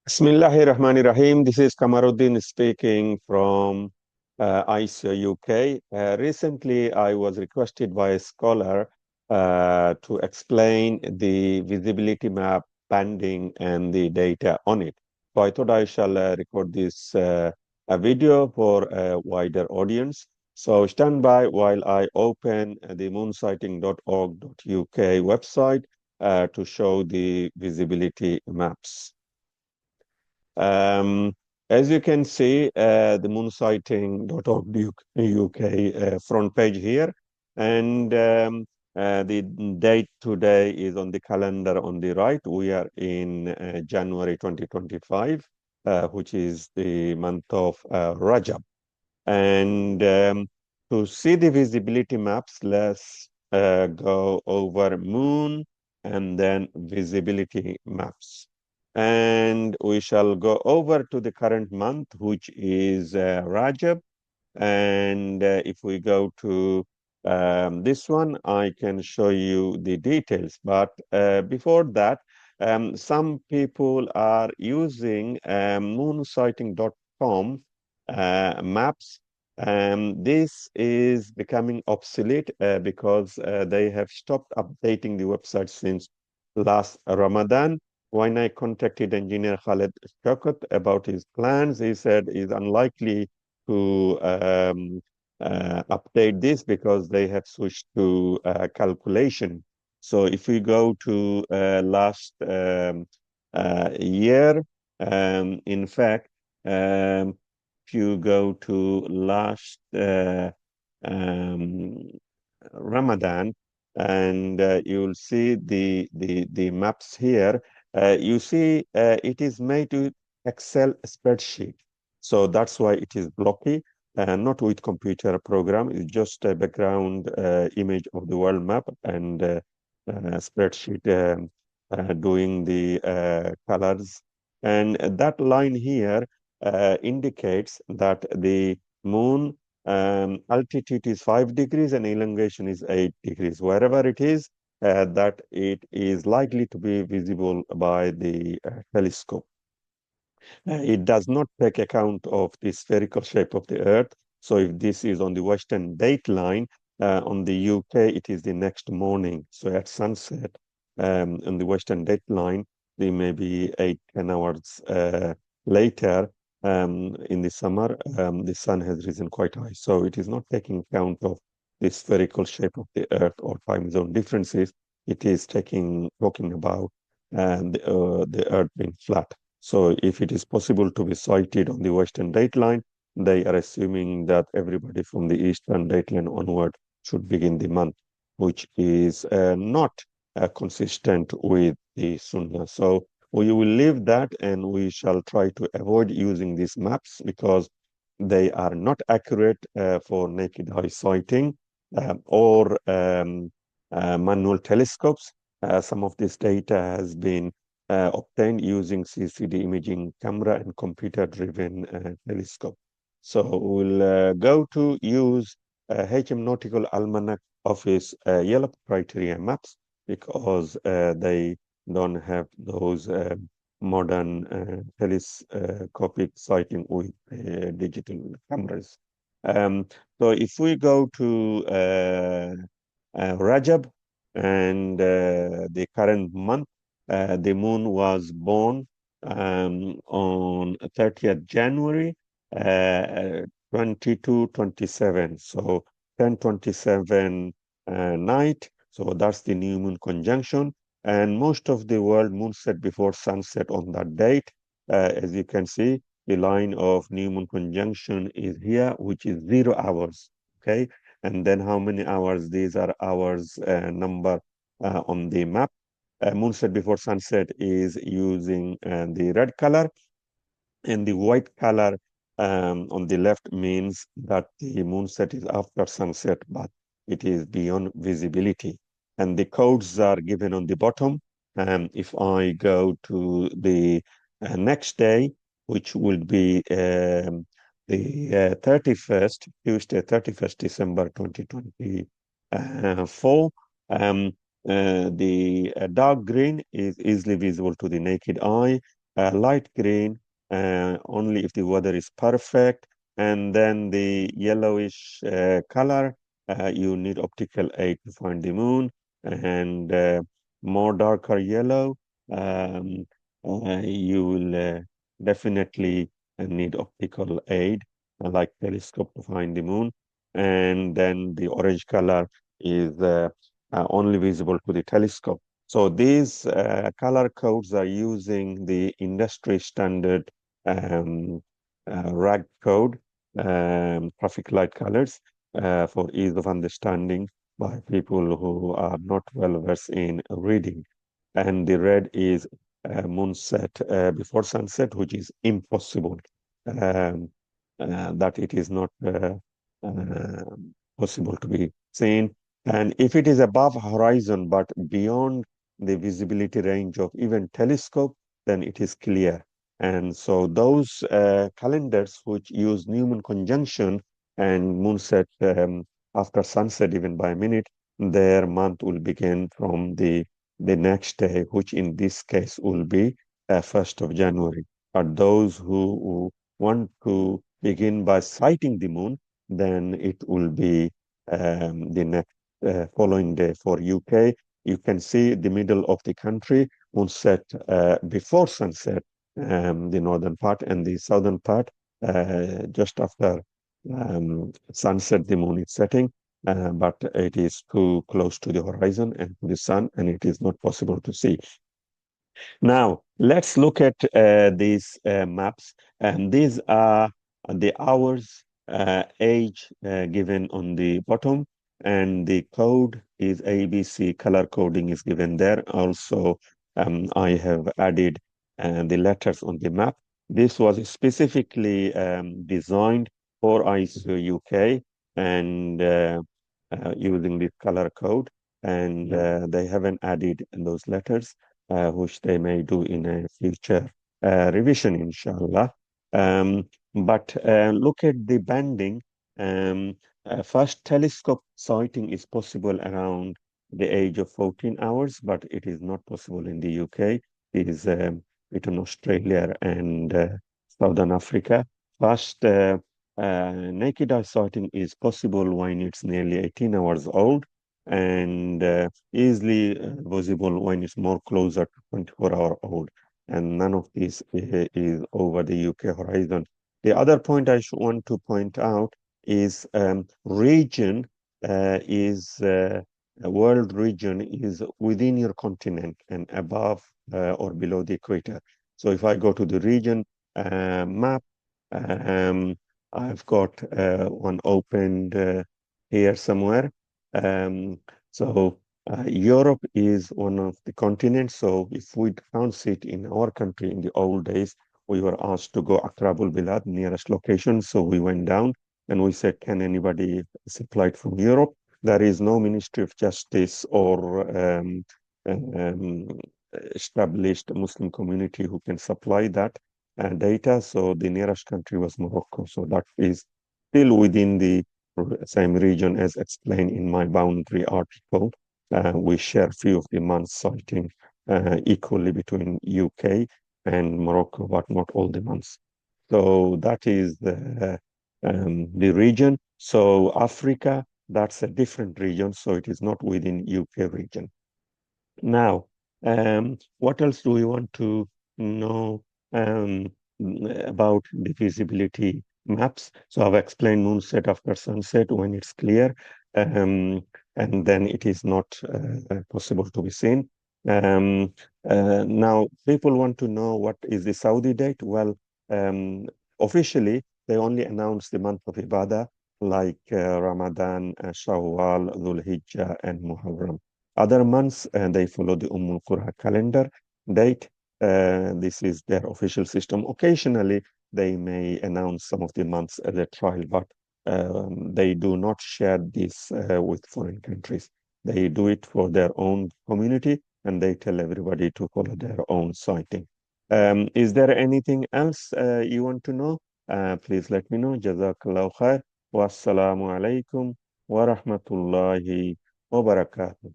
Bismillahirrahmanirrahim. This is Kamaruddin speaking from ICO UK. Recently, I was requested by a scholar to explain the visibility map banding and the data on it. So I thought I shall record this a video for a wider audience. So stand by while I open the moonsighting.org.uk website to show the visibility maps. Um, as you can see, the moonsighting.org UK front page here, and the date today is on the calendar on the right. We are in January 2025, which is the month of Rajab. And to see the visibility maps, let's go over moon and then visibility maps. And we shall go over to the current month, which is Rajab. And if we go to this one, I can show you the details. But before that, some people are using moonsighting.com maps. This is becoming obsolete because they have stopped updating the website since last Ramadan. When I contacted engineer Khaled Shaukat about his plans, he said it's unlikely to update this because they have switched to calculation. So if we go to last year, in fact, if you go to last um, Ramadan, and you'll see the maps here. You see, it is made with Excel spreadsheet, so that's why it is blocky, not with computer program. It's just a background image of the world map and spreadsheet doing the colors. And that line here indicates that the moon altitude is 5 degrees and elongation is 8 degrees. Wherever it is, that it is likely to be visible by the telescope. It does not take account of the spherical shape of the Earth. So if this is on the western dateline, on the UK, it is the next morning. So at sunset, on the western dateline, they may be 8-10 hours later. In the summer, the sun has risen quite high. So it is not taking account of the spherical shape of the Earth or time zone differences. It is talking about the Earth being flat. So if it is possible to be sighted on the western dateline, they are assuming that everybody from the eastern dateline onward should begin the month, which is not consistent with the Sunnah. So we will leave that and we shall try to avoid using these maps because they are not accurate for naked eye sighting or manual telescopes. Some of this data has been obtained using CCD imaging camera and computer-driven telescope. So we'll go to use HM Nautical Almanac Office yellow criteria maps because they don't have those modern telescopic sighting with digital cameras. So if we go to Rajab and the current month, the moon was born on 30th January 2227. So 1027 night. So that's the new moon conjunction. And most of the world moon set before sunset on that date. As you can see, the line of new moon conjunction is here, which is 0 hours. Okay. And then how many hours? These are hours number on the map. Moonset before sunset is using the red color, and the white color on the left means that the moonset is after sunset, but it is beyond visibility. And the codes are given on the bottom. If I go to the next day, which will be the 31st, Tuesday, 31st December 2024, the dark green is easily visible to the naked eye, light green only if the weather is perfect, and then the yellowish color, you need optical aid to find the moon, and more darker yellow, um, you will definitely need optical aid, like telescope to find the moon, and then the orange color is only visible to the telescope. So these color codes are using the industry standard um, RAG code, traffic light colors, for ease of understanding by people who are not well versed in reading. And the red is moonset before sunset, which is impossible. Um, that it is not uh, possible to be seen. And if it is above horizon but beyond the visibility range of even telescope, then it is clear. And so those calendars which use new moon conjunction and moonset after sunset, even by a minute, their month will begin from the next day, which in this case will be 1st of January. But those who want to begin by sighting the moon, then it will be the next following day for UK. You can see the middle of the country, moonset before sunset, the northern part, and the southern part just after sunset, the moon is setting. But it is too close to the horizon and to the sun, and it is not possible to see. Now, let's look at these maps. And these are the hours, age given on the bottom, and the code is ABC. Color coding is given there. Also, I have added the letters on the map. This was specifically designed for ISO UK and using this color code. And they haven't added those letters which they may do in a future revision, inshallah. But look at the banding. Um, First telescope sighting is possible around the age of 14 hours, but it is not possible in the UK. It is between Australia and Southern Africa. First naked eye sighting is possible when it's nearly 18 hours old, and easily visible when it's more closer to 24-hour old. And none of this is over the UK horizon. The other point I want to point out is region is a world region is within your continent and above or below the equator. So if I go to the region map, um, I've got one opened here somewhere. Um, so Europe is one of the continents. So if we can't sit in our country in the old days, we were asked to go Akrabul Bilad, nearest location. So we went down and we said, can anybody supply it from Europe? There is no Ministry of Justice or um, established Muslim community who can supply that data. So the nearest country was Morocco. So that is still within the same region as explained in my boundary article. We share few of the months sighting equally between UK and Morocco, but not all the months. So that is the region. So Africa, that's a different region. So it is not within UK region. Now, what else do we want to know about the visibility maps? So I've explained moonset after sunset when it's clear, um, and then it is not possible to be seen. Um, Now, people want to know what is the Saudi date. Well, um, officially, they only announce the month of Ibadah, like Ramadan, Shawwal, Dhul Hijjah, and Muharram. Other months, they follow the Qura calendar date. This is their official system. Occasionally, they may announce some of the months as a trial, but they do not share this with foreign countries. They do it for their own community, and they tell everybody to follow their own sighting. Is there anything else you want to know? Please let me know. Jazakallah khair. Wassalamu alaikum wa rahmatullahi wa barakatuh.